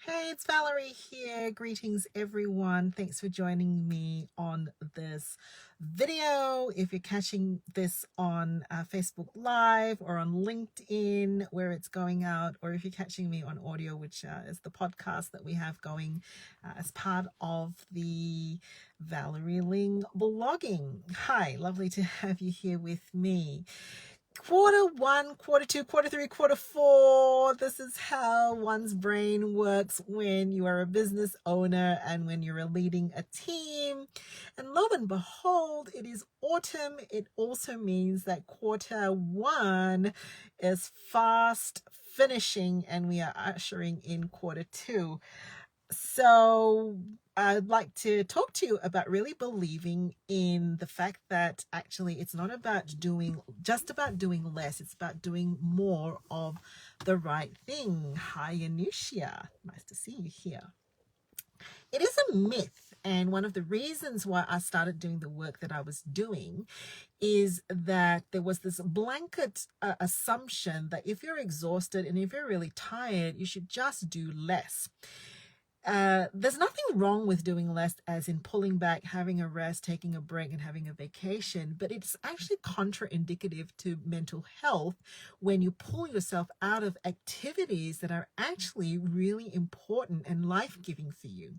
Hey, it's Valerie here. Greetings, everyone. Thanks for joining me on this video. If you're catching this on Facebook Live or on LinkedIn, where it's going out, or if you're catching me on audio, which is the podcast that we have going as part of the Valerie Ling blogging. Hi, lovely to have you here with me. Quarter 1, Quarter 2, Quarter 3, Quarter 4. This is how one's brain works when you are a business owner and when you're leading a team. And lo and behold, it is autumn. It also means that Quarter 1 is fast finishing and we are ushering in Quarter 2. So I'd like to talk to you about really believing in the fact that actually it's not about doing less. It's about doing more of the right thing. Hi, Anushia. Nice to see you here. It is a myth. And one of the reasons why I started doing the work that I was doing is that there was this blanket assumption that if you're exhausted and if you're really tired, you should just do less. There's nothing wrong with doing less, as in pulling back, having a rest, taking a break, and having a vacation, but it's actually contraindicative to mental health when you pull yourself out of activities that are actually really important and life-giving for you.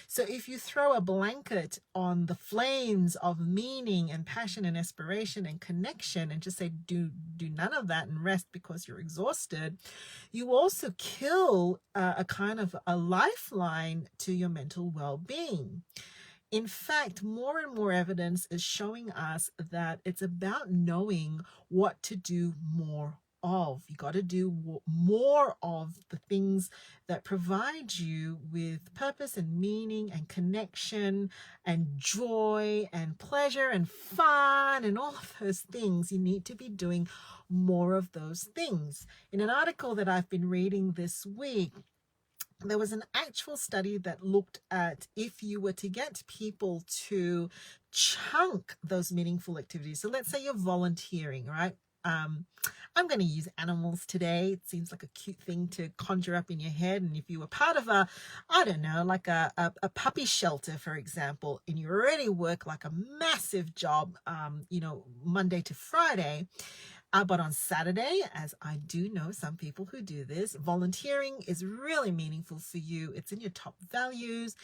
So if you throw a blanket on the flames of meaning and passion and aspiration and connection and just say do none of that and rest because you're exhausted, you also kill a kind of a lifeline to your mental well-being. In fact, more and more evidence is showing us that it's about knowing what to do more of. You got to do more of the things that provide you with purpose and meaning and connection and joy and pleasure and fun and all of those things. You need to be doing more of those things. In an article that I've been reading this week, there was an actual study that looked at if you were to get people to chunk those meaningful activities. So let's say you're volunteering, right? I'm going to use animals today. It seems like a cute thing to conjure up in your head. And if you were part of I don't know, like a puppy shelter, for example, and you already work like a massive job, Monday to Friday, but on Saturday, as I do know some people who do this, volunteering is really meaningful for you. It's in your top values.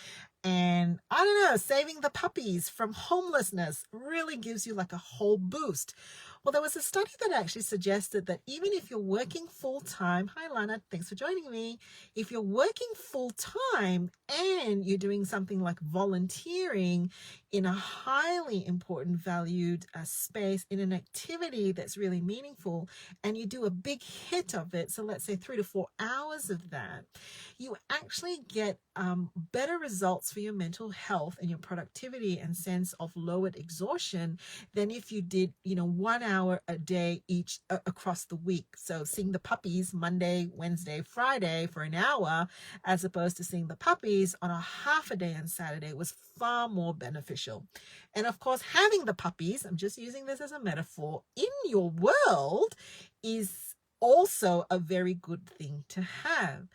And I don't know, saving the puppies from homelessness really gives you like a whole boost. Well, there was a study that actually suggested that even if you're working full-time, hi Lana, thanks for joining me. If you're working full-time and you're doing something like volunteering in a highly important, valued space, in an activity that's really meaningful, and you do a big hit of it, so let's say 3 to 4 hours of that, you actually get better results for your mental health and your productivity and sense of lowered exhaustion than if you did 1 hour a day each across the week. So seeing the puppies Monday, Wednesday, Friday for an hour, as opposed to seeing the puppies on a half a day on Saturday, was far more beneficial. And of course, having the puppies, I'm just using this as a metaphor, in your world is also a very good thing to have.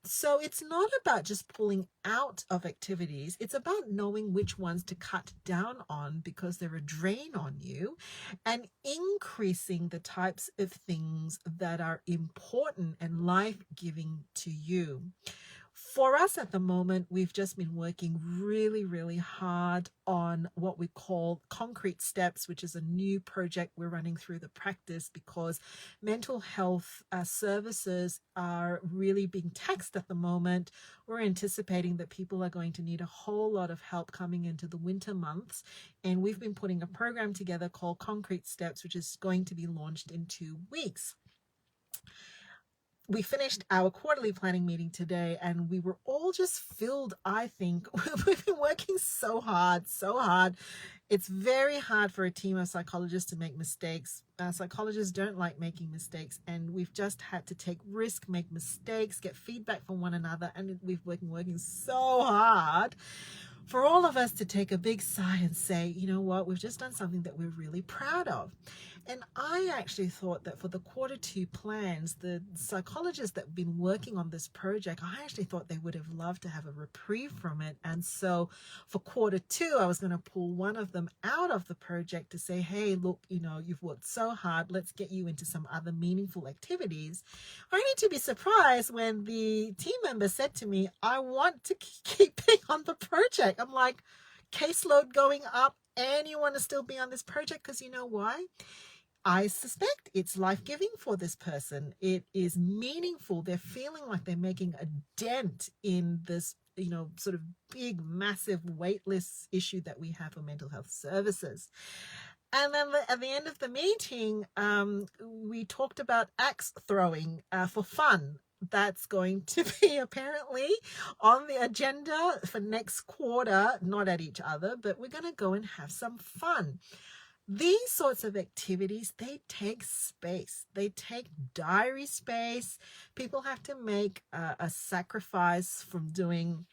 So it's not about just pulling out of activities. It's about knowing which ones to cut down on because they're a drain on you, and increasing the types of things that are important and life-giving to you. For us at the moment, we've just been working really, really hard on what we call Concrete Steps, which is a new project we're running through the practice because mental health services are really being taxed at the moment. We're anticipating that people are going to need a whole lot of help coming into the winter months. And we've been putting a program together called Concrete Steps, which is going to be launched in 2 weeks. We finished our quarterly planning meeting today and we were all just filled, I think. We've been working so hard. It's very hard for a team of psychologists to make mistakes. Psychologists don't like making mistakes, and we've just had to take risk, make mistakes, get feedback from one another, and we've been working so hard. for all of us to take a big sigh and say, you know what, we've just done something that we're really proud of. And I actually thought that for the Q2 plans, the psychologists that have been working on this project, I actually thought they would have loved to have a reprieve from it. And so for Q2, I was going to pull one of them out of the project to say, hey, look, you know, you've worked so hard. Let's get you into some other meaningful activities. Only to be surprised when the team member said to me, I want to keep being on the project. I'm like, caseload going up and you want to still be on this project because you know why? I suspect it's life-giving for this person. It is meaningful. They're feeling like they're making a dent in this, you know, sort of big, massive waitlist issue that we have for mental health services. And then at the end of the meeting, we talked about axe throwing for fun. That's going to be apparently on the agenda for next quarter, not at each other, but we're going to go and have some fun. These sorts of activities, they take space. They take diary space. People have to make a sacrifice from doing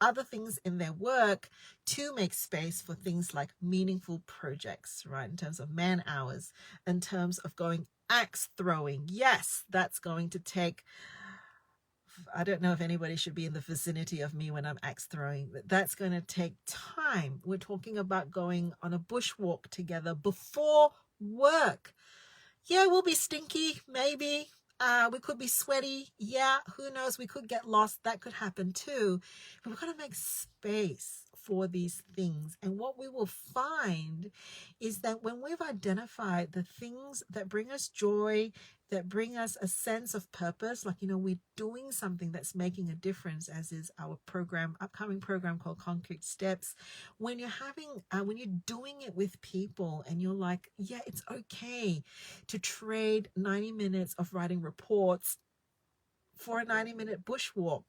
other things in their work to make space for things like meaningful projects, right? In terms of man hours, in terms of going axe throwing. Yes, that's going to take, I don't know if anybody should be in the vicinity of me when I'm axe throwing, but that's going to take time. We're talking about going on a bushwalk together before work. Yeah, we'll be stinky, maybe. We could be sweaty. Yeah, who knows? We could get lost. That could happen too. But we've got to make space for these things. And what we will find is that when we've identified the things that bring us joy, that bring us a sense of purpose, like, you know, we're doing something that's making a difference, as is our upcoming program called Concrete Steps. When you're doing it with people and you're like, yeah, it's okay to trade 90 minutes of writing reports for a 90-minute bushwalk.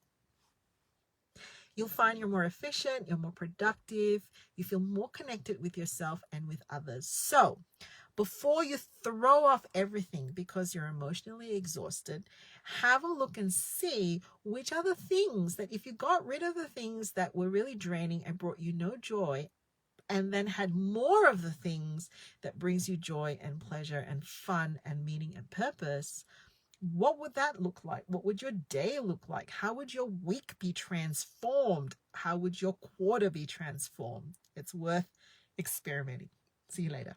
You'll find you're more efficient, you're more productive, you feel more connected with yourself and with others. So before you throw off everything because you're emotionally exhausted, have a look and see which are the things that, if you got rid of the things that were really draining and brought you no joy, and then had more of the things that brings you joy and pleasure and fun and meaning and purpose, what would that look like? What would your day look like? How would your week be transformed? How would your quarter be transformed? It's worth experimenting. See you later.